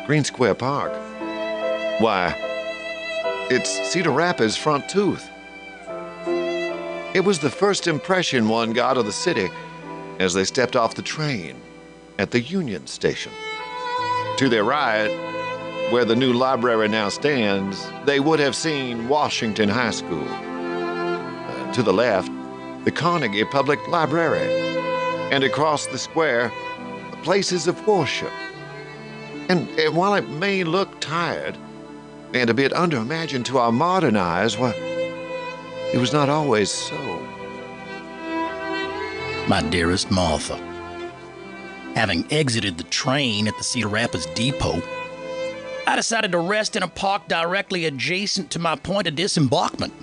Greene Square Park. Why, it's Cedar Rapids' front tooth. It was the first impression one got of the city as they stepped off the train at the Union Station. To their right, where the new library now stands, they would have seen Washington High School. To the left, the Carnegie Public Library. And across the square, places of worship. And while it may look tired and a bit underimagined to our modern eyes, well, it was not always so. My dearest Martha, having exited the train at the Cedar Rapids Depot, I decided to rest in a park directly adjacent to my point of disembarkment.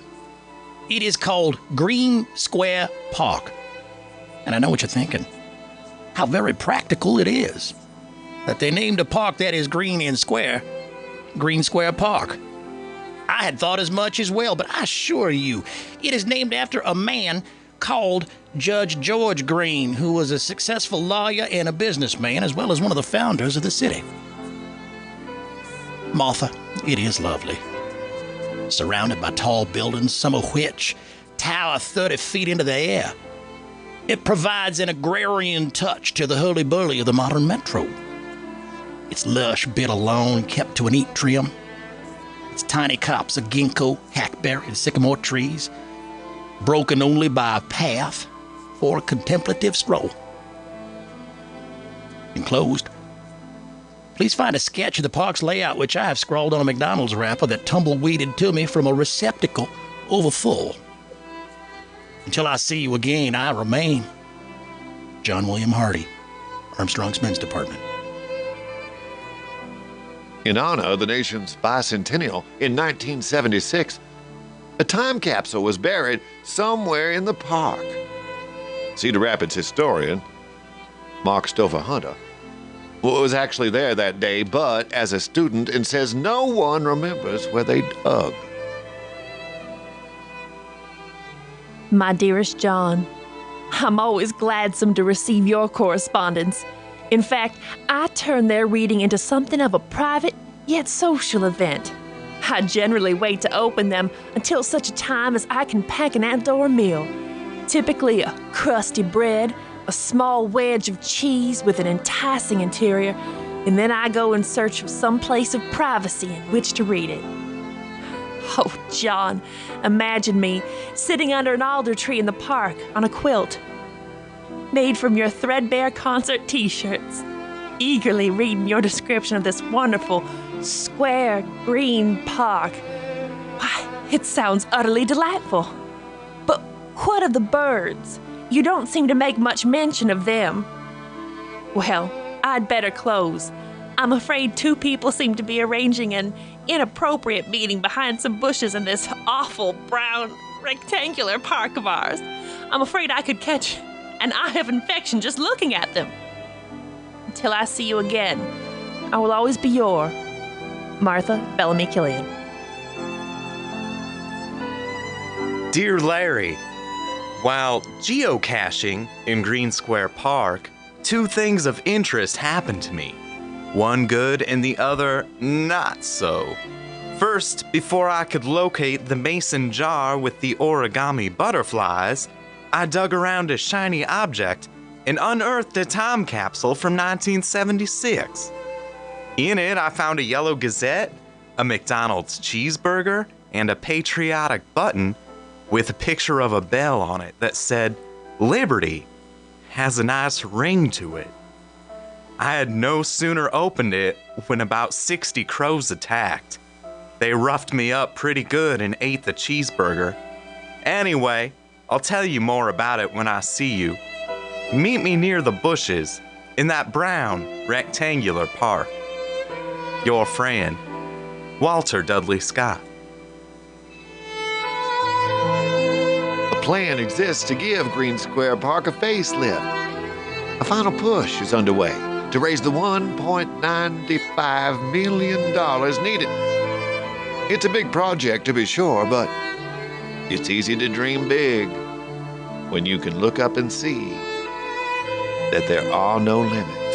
It is called Greene Square Park. And I know what you're thinking. How very practical it is that they named a park that is green and square, Greene Square Park. I had thought as much as well, but I assure you, it is named after a man called Judge George Greene, who was a successful lawyer and a businessman, as well as one of the founders of the city. Martha, it is lovely. Surrounded by tall buildings, some of which tower 30 feet into the air. It provides an agrarian touch to the hurly-burly of the modern metro. Its lush bit of lawn kept to a neat trim. Its tiny copse of ginkgo, hackberry, and sycamore trees, broken only by a path for a contemplative stroll. Enclosed, please find a sketch of the park's layout, which I have scrawled on a McDonald's wrapper that tumbleweeded to me from a receptacle overfull. Until I see you again, I remain John William Hardy, Armstrong's Men's Department. In honor of the nation's bicentennial in 1976, a time capsule was buried somewhere in the park. Cedar Rapids historian Mark Stover Hunter was actually there that day, but as a student, and says no one remembers where they dug. My dearest John, I'm always gladsome to receive your correspondence. In fact, I turn their reading into something of a private yet social event. I generally wait to open them until such a time as I can pack an outdoor meal. Typically a crusty bread, a small wedge of cheese with an enticing interior, and then I go in search of some place of privacy in which to read it. Oh, John, imagine me sitting under an alder tree in the park on a quilt, made from your threadbare concert t-shirts, eagerly reading your description of this wonderful, square, green park. Why, it sounds utterly delightful. But what of the birds? You don't seem to make much mention of them. Well, I'd better close. I'm afraid two people seem to be arranging an inappropriate meeting behind some bushes in this awful brown rectangular park of ours. I'm afraid I could catch an eye of infection just looking at them. Until I see you again, I will always be your Martha Bellamy Killian. Dear Larry, while geocaching in Greene Square Park, two things of interest happened to me. One good and the other not so. First, before I could locate the mason jar with the origami butterflies, I dug around a shiny object and unearthed a time capsule from 1976. In it, I found a yellow gazette, a McDonald's cheeseburger, and a patriotic button with a picture of a bell on it that said, "Liberty," has a nice ring to it. I had no sooner opened it when about 60 crows attacked. They roughed me up pretty good and ate the cheeseburger. Anyway, I'll tell you more about it when I see you. Meet me near the bushes in that brown rectangular park. Your friend, Walter Dudley Scott. A plan exists to give Greene Square Park a facelift. A final push is underway to raise the $1.95 million needed. It's a big project, to be sure, but it's easy to dream big when you can look up and see that there are no limits.